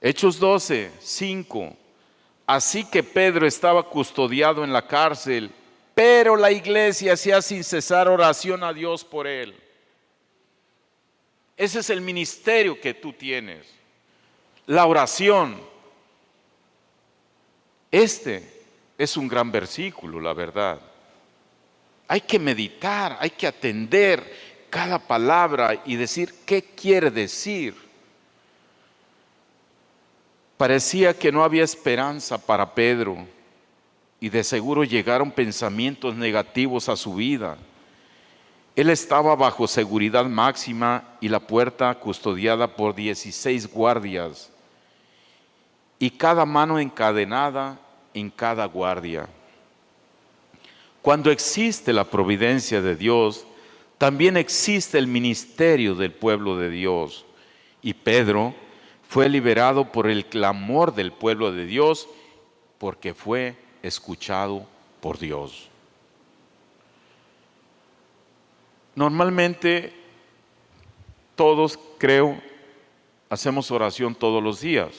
Hechos 12, 5. Así que Pedro estaba custodiado en la cárcel, pero la iglesia hacía sin cesar oración a Dios por él. Ese es el ministerio que tú tienes. La oración. Este es un gran versículo, la verdad. Hay que meditar, hay que atender cada palabra y decir qué quiere decir. Parecía que no había esperanza para Pedro y de seguro llegaron pensamientos negativos a su vida. Él estaba bajo seguridad máxima y la puerta custodiada por 16 guardias y cada mano encadenada en cada guardia. Cuando existe la providencia de Dios, también existe el ministerio del pueblo de Dios. Y Pedro fue liberado por el clamor del pueblo de Dios porque fue escuchado por Dios. Normalmente todos, creo, hacemos oración todos los días,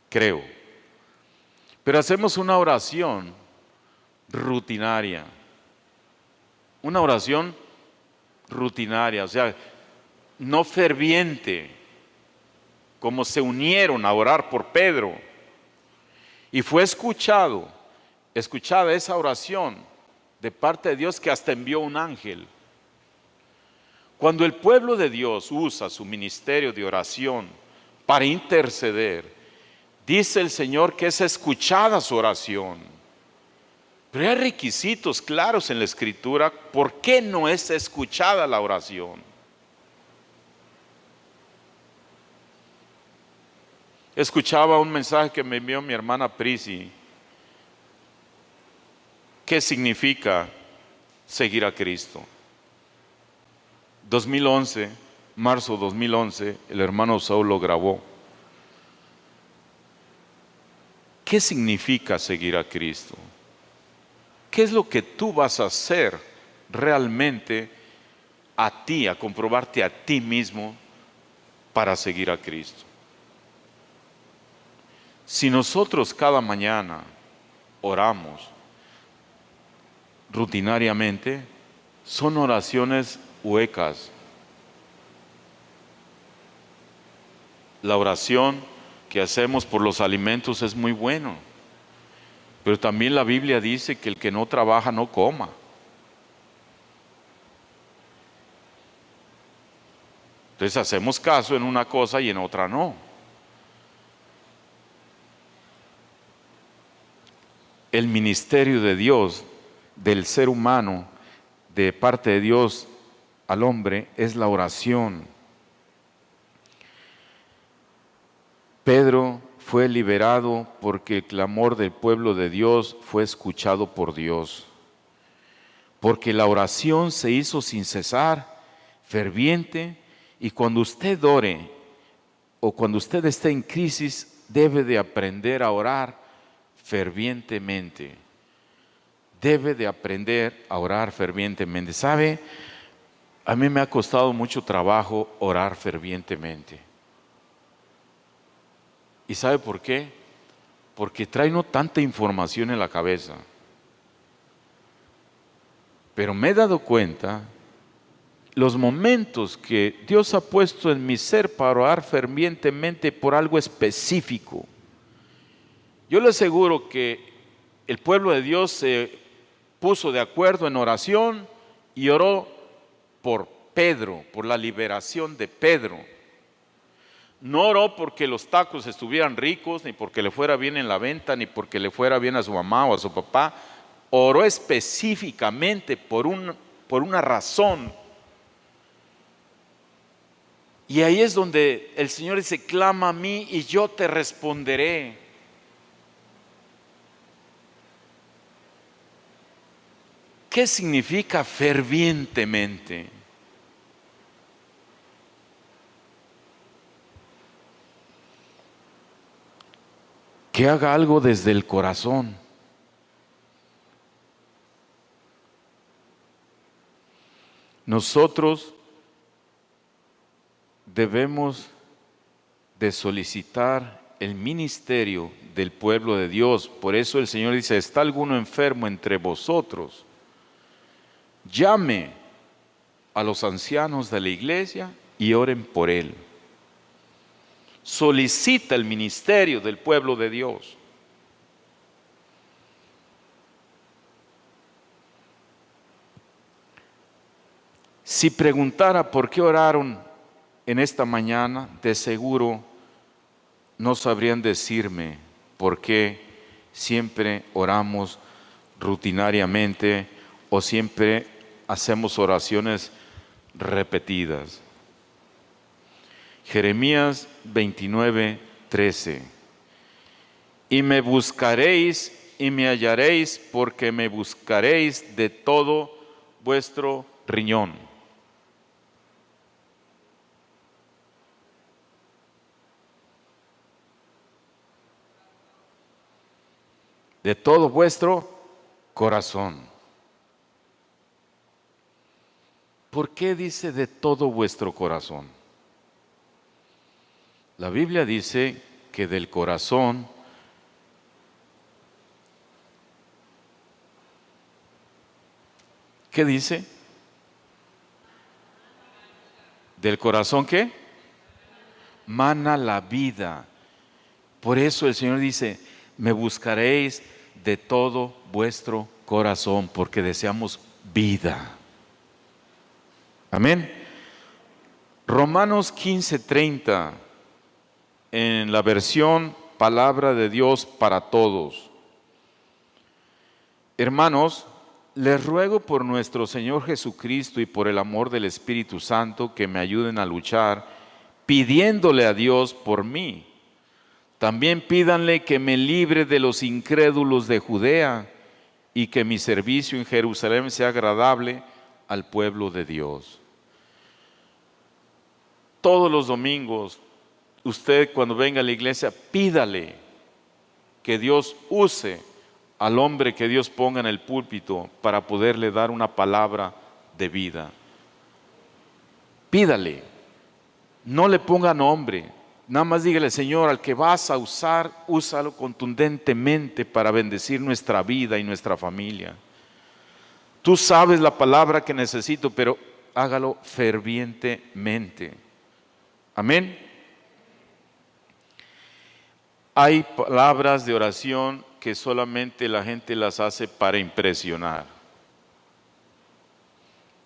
creo. Pero hacemos una oración rutinaria, o sea, no ferviente, como se unieron a orar por Pedro. Y fue escuchada esa oración de parte de Dios, que hasta envió un ángel. Cuando el pueblo de Dios usa su ministerio de oración para interceder, dice el Señor que es escuchada su oración. Pero hay requisitos claros en la Escritura. ¿Por qué no es escuchada la oración? Escuchaba un mensaje que me envió mi hermana Prisi. ¿Qué significa seguir a Cristo? 2011, marzo 2011, el hermano Saúl lo grabó. ¿Qué significa seguir a Cristo? ¿Qué es lo que tú vas a hacer realmente a comprobarte a ti mismo para seguir a Cristo? Si nosotros cada mañana oramos rutinariamente, son oraciones huecas. La oración que hacemos por los alimentos es muy bueno, pero también la Biblia dice que el que no trabaja no coma. Entonces hacemos caso en una cosa y en otra no. El ministerio de Dios, del ser humano, de parte de Dios al hombre, es la oración. Pedro fue liberado porque el clamor del pueblo de Dios fue escuchado por Dios. Porque la oración se hizo sin cesar, ferviente, y cuando usted ore o cuando usted esté en crisis, debe de aprender a orar fervientemente. Debe de aprender a orar fervientemente. ¿Sabe? A mí me ha costado mucho trabajo orar fervientemente. ¿Y sabe por qué? Porque trae no tanta información en la cabeza. Pero me he dado cuenta los momentos que Dios ha puesto en mi ser para orar fervientemente por algo específico. Yo le aseguro que el pueblo de Dios se puso de acuerdo en oración y oró por Pedro, por la liberación de Pedro. No oró porque los tacos estuvieran ricos, ni porque le fuera bien en la venta, ni porque le fuera bien a su mamá o a su papá. Oró específicamente por una razón. Y ahí es donde el Señor dice: clama a mí y yo te responderé. ¿Qué significa fervientemente? Que haga algo desde el corazón. Nosotros debemos de solicitar el ministerio del pueblo de Dios. Por eso el Señor dice: ¿está alguno enfermo entre vosotros? Llame a los ancianos de la iglesia y oren por él. Solicita el ministerio del pueblo de Dios. Si preguntara por qué oraron en esta mañana, de seguro no sabrían decirme por qué siempre oramos rutinariamente o siempre hacemos oraciones repetidas. Jeremías 29:13. Y me buscaréis y me hallaréis, porque me buscaréis de todo vuestro riñón. De todo vuestro corazón. ¿Por qué dice de todo vuestro corazón? La Biblia dice que del corazón ¿qué dice? ¿Del corazón qué? Mana la vida. Por eso el Señor dice, me buscaréis de todo vuestro corazón, porque deseamos vida. Amén. Romanos 15:30, en la versión Palabra de Dios para Todos. Hermanos, les ruego por nuestro Señor Jesucristo y por el amor del Espíritu Santo que me ayuden a luchar, pidiéndole a Dios por mí. También pídanle que me libre de los incrédulos de Judea y que mi servicio en Jerusalén sea agradable al pueblo de Dios. Todos los domingos, usted cuando venga a la iglesia, pídale que Dios use al hombre que Dios ponga en el púlpito para poderle dar una palabra de vida. Pídale, no le ponga nombre, nada más dígale, Señor, al que vas a usar, úsalo contundentemente para bendecir nuestra vida y nuestra familia. Tú sabes la palabra que necesito, pero hágalo fervientemente. Amén. Hay palabras de oración que solamente la gente las hace para impresionar,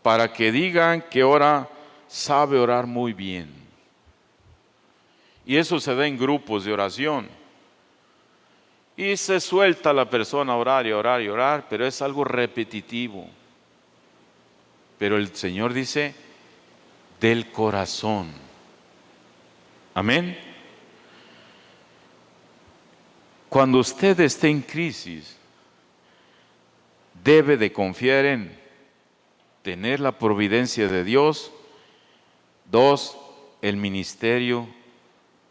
para que digan que sabe orar muy bien. Y eso se da en grupos de oración. Y se suelta la persona a orar y orar y orar, pero es algo repetitivo. Pero el Señor dice, del corazón. Amén. Cuando usted esté en crisis, debe de confiar en tener la providencia de Dios. 2, el ministerio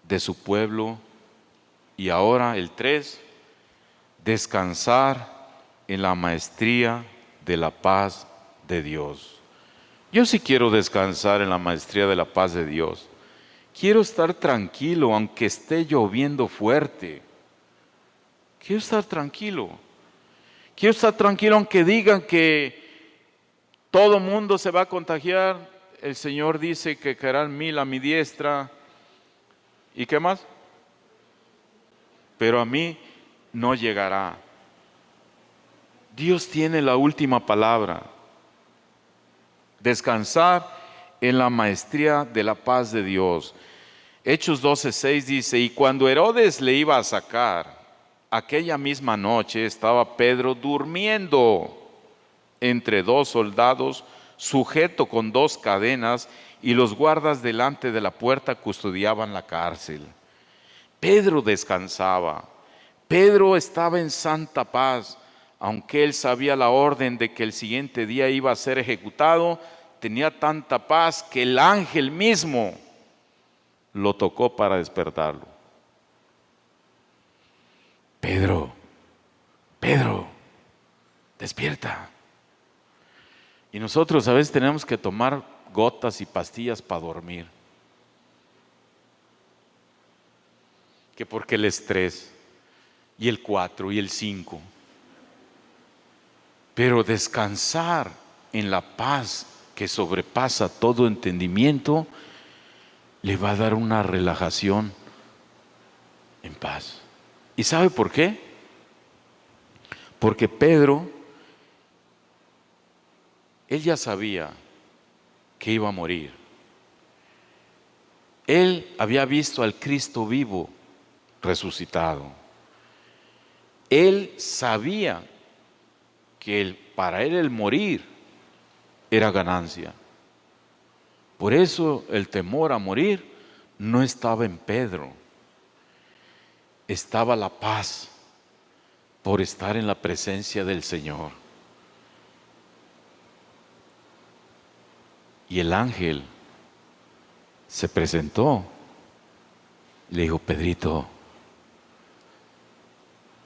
de su pueblo. Y ahora el 3, descansar en la maestría de la paz de Dios. Yo sí quiero descansar en la maestría de la paz de Dios. Quiero estar tranquilo aunque esté lloviendo fuerte. Quiero estar tranquilo. Quiero estar tranquilo aunque digan que todo mundo se va a contagiar. El Señor dice que caerán 1000 a mi diestra. ¿Y qué más? Pero a mí no llegará. Dios tiene la última palabra. Descansar en la maestría de la paz de Dios. Hechos 12:6 dice, y cuando Herodes le iba a sacar, aquella misma noche estaba Pedro durmiendo entre 2 soldados, sujeto con 2 cadenas, y los guardas delante de la puerta custodiaban la cárcel. Pedro descansaba. Pedro estaba en santa paz, aunque él sabía la orden de que el siguiente día iba a ser ejecutado. Tenía tanta paz que el ángel mismo lo tocó para despertarlo. Pedro, Pedro, despierta. Y nosotros a veces tenemos que tomar gotas y pastillas para dormir. Que porque el estrés, y el 4 y el 5. Pero descansar en la paz que sobrepasa todo entendimiento le va a dar una relajación en paz. ¿Y sabe por qué? Porque Pedro, él ya sabía que iba a morir. Él había visto al Cristo vivo, resucitado. Él sabía que para él el morir era ganancia. Por eso el temor a morir no estaba en Pedro, estaba la paz por estar en la presencia del Señor. Y el ángel se presentó, le dijo: Pedrito,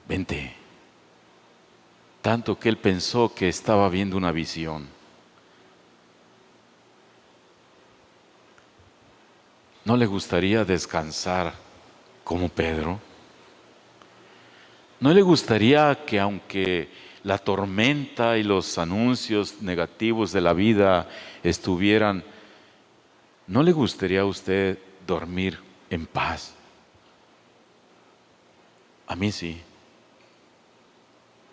vente. Tanto que él pensó que estaba viendo una visión. ¿No le gustaría descansar como Pedro? ¿No le gustaría que, aunque la tormenta y los anuncios negativos de la vida estuvieran, ¿no le gustaría a usted dormir en paz? A mí sí.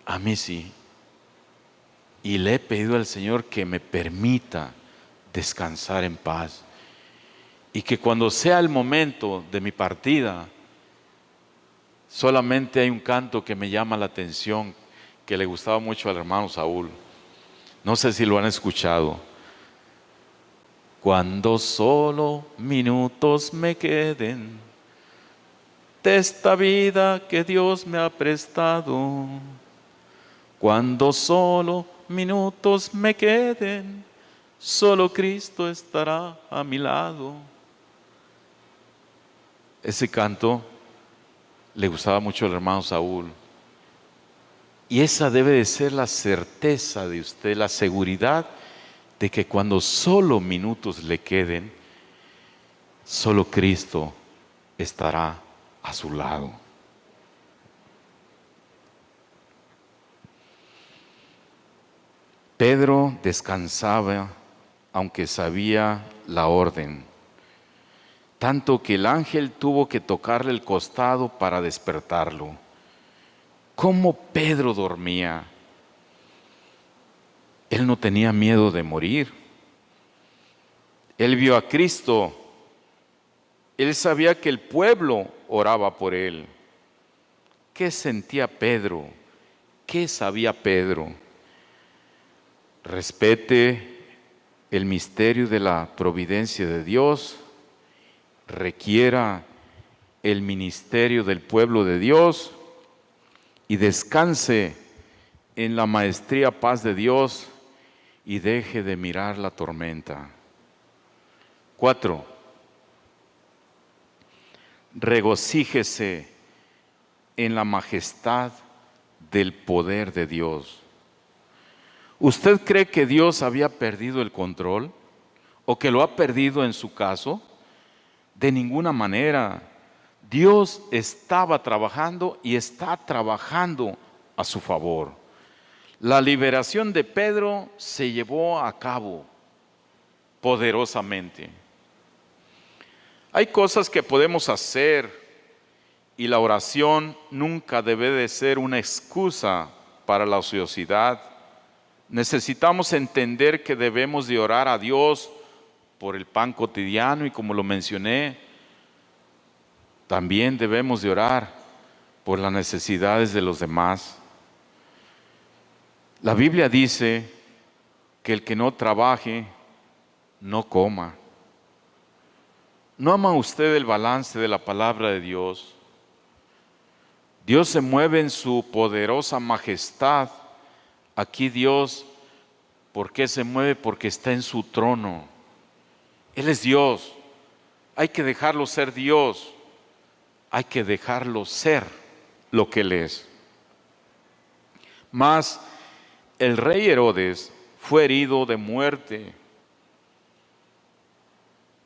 A mí sí. Y le he pedido al Señor que me permita descansar en paz. Y que cuando sea el momento de mi partida, solamente hay un canto que me llama la atención, que le gustaba mucho al hermano Saúl. No sé si lo han escuchado. Cuando solo minutos me queden de esta vida que Dios me ha prestado. Cuando solo minutos me queden, solo Cristo estará a mi lado. Ese canto le gustaba mucho al hermano Saúl. Y esa debe de ser la certeza de usted, la seguridad de que cuando solo minutos le queden, solo Cristo estará a su lado. Pedro descansaba, aunque sabía la orden, tanto que el ángel tuvo que tocarle el costado para despertarlo. ¿Cómo Pedro dormía? Él no tenía miedo de morir. Él vio a Cristo. Él sabía que el pueblo oraba por él. ¿Qué sentía Pedro? ¿Qué sabía Pedro? Respete el misterio de la providencia de Dios. Requiera el ministerio del pueblo de Dios y descanse en la maestría paz de Dios y deje de mirar la tormenta. 4. Regocíjese en la majestad del poder de Dios. ¿Usted cree que Dios había perdido el control o que lo ha perdido en su caso? De ninguna manera. Dios estaba trabajando y está trabajando a su favor. La liberación de Pedro se llevó a cabo poderosamente. Hay cosas que podemos hacer y la oración nunca debe de ser una excusa para la ociosidad. Necesitamos entender que debemos de orar a Dios por el pan cotidiano y, como lo mencioné, también debemos de orar por las necesidades de los demás. La Biblia dice que el que no trabaje, no coma. ¿No ama usted el balance de la palabra de Dios? Dios se mueve en su poderosa majestad. Aquí Dios, ¿por qué se mueve? Porque está en su trono. Él es Dios. Hay que dejarlo ser Dios. Hay que dejarlo ser lo que Él es. Mas el rey Herodes fue herido de muerte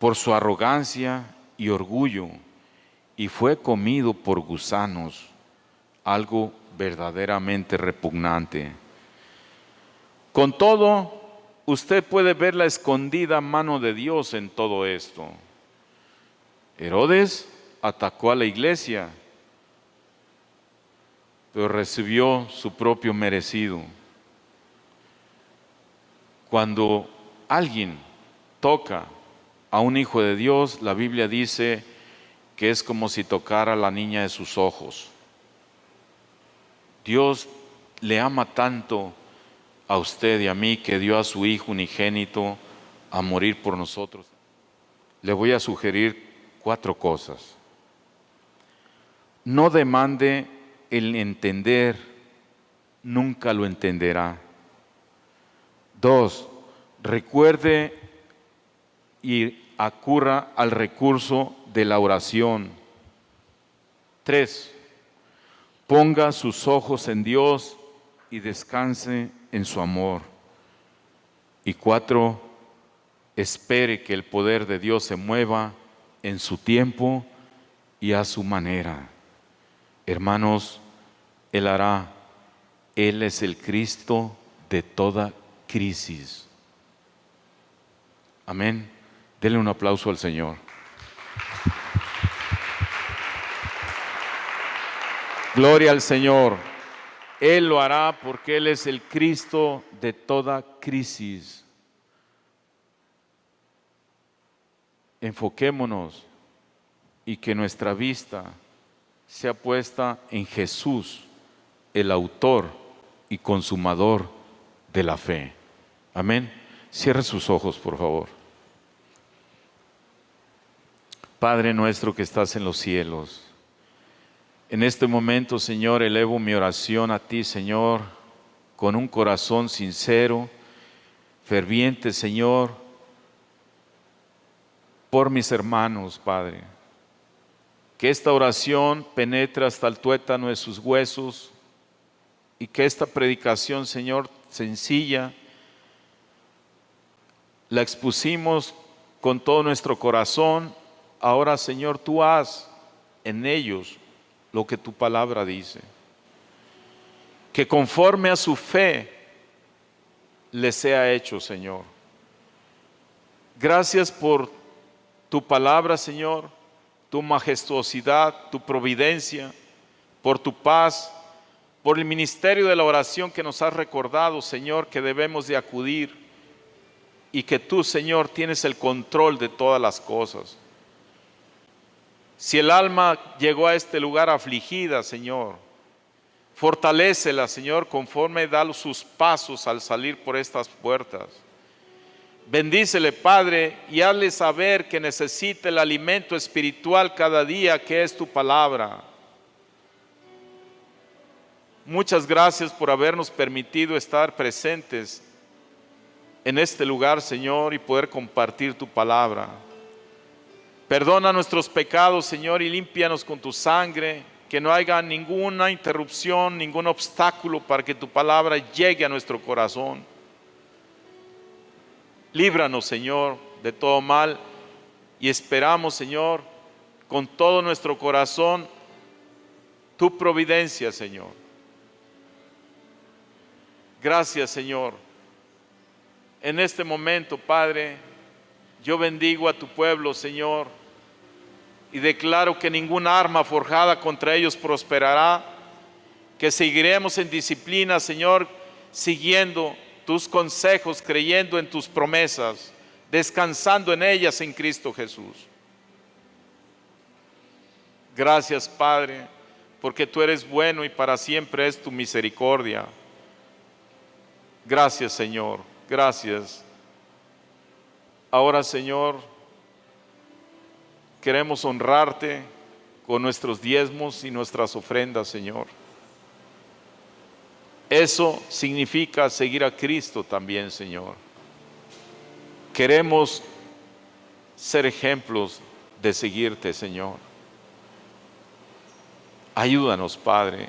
por su arrogancia y orgullo, y fue comido por gusanos, algo verdaderamente repugnante. Con todo, usted puede ver la escondida mano de Dios en todo esto. Herodes atacó a la iglesia, pero recibió su propio merecido. Cuando alguien toca a un hijo de Dios, la Biblia dice que es como si tocara a la niña de sus ojos. Dios le ama tanto a usted y a mí que dio a su Hijo unigénito a morir por nosotros. Le voy a sugerir 4 cosas. No demande el entender, nunca lo entenderá. 2, recuerde y acurra al recurso de la oración. 3, ponga sus ojos en Dios y descanse en su amor. Y 4, espere que el poder de Dios se mueva en su tiempo y a su manera. Hermanos, Él hará. Él es el Cristo de toda crisis. Amén. Denle un aplauso al Señor. Gloria al Señor. Él lo hará porque Él es el Cristo de toda crisis. Enfoquémonos y que nuestra vista sea puesta en Jesús, el autor y consumador de la fe. Amén. Cierre sus ojos, por favor. Padre nuestro que estás en los cielos, en este momento, Señor, elevo mi oración a ti, Señor, con un corazón sincero, ferviente, Señor, por mis hermanos, Padre. Que esta oración penetre hasta el tuétano de sus huesos y que esta predicación, Señor, sencilla, la expusimos con todo nuestro corazón. Ahora, Señor, tú haz en ellos lo que tu palabra dice. Que conforme a su fe les sea hecho, Señor. Gracias por tu palabra, Señor, tu majestuosidad, tu providencia, por tu paz, por el ministerio de la oración que nos has recordado, Señor, que debemos de acudir y que tú, Señor, tienes el control de todas las cosas. Si el alma llegó a este lugar afligida, Señor, fortalécela, Señor, conforme da sus pasos al salir por estas puertas. Bendícele, Padre, y hazle saber que necesita el alimento espiritual cada día, que es tu palabra. Muchas gracias por habernos permitido estar presentes en este lugar, Señor, y poder compartir tu palabra. Perdona nuestros pecados, Señor, y límpianos con tu sangre, que no haya ninguna interrupción, ningún obstáculo para que tu palabra llegue a nuestro corazón. Líbranos, Señor, de todo mal y esperamos, Señor, con todo nuestro corazón, tu providencia, Señor. Gracias, Señor. En este momento, Padre, yo bendigo a tu pueblo, Señor, y declaro que ninguna arma forjada contra ellos prosperará, que seguiremos en disciplina, Señor, siguiendo tus consejos, creyendo en tus promesas, descansando en ellas en Cristo Jesús. Gracias, Padre, porque tú eres bueno y para siempre es tu misericordia. Gracias, Señor, gracias. Ahora, Señor, queremos honrarte con nuestros diezmos y nuestras ofrendas, Señor. Eso significa seguir a Cristo también, Señor. Queremos ser ejemplos de seguirte, Señor. Ayúdanos, Padre,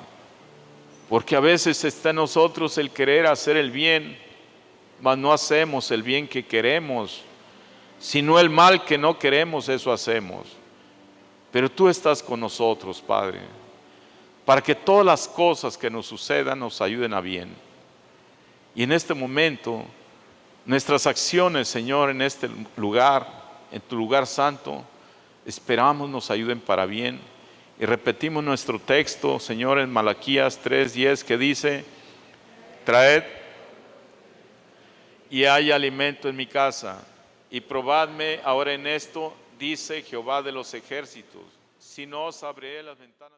porque a veces está en nosotros el querer hacer el bien, mas no hacemos el bien que queremos, sino el mal que no queremos, eso hacemos. Pero tú estás con nosotros, Padre, para que todas las cosas que nos sucedan nos ayuden a bien. Y en este momento, nuestras acciones, Señor, en este lugar, en tu lugar santo, esperamos nos ayuden para bien. Y repetimos nuestro texto, Señor, en Malaquías 3:10, que dice: traed y hay alimento en mi casa, y probadme ahora en esto, dice Jehová de los ejércitos, si no os abriré las ventanas.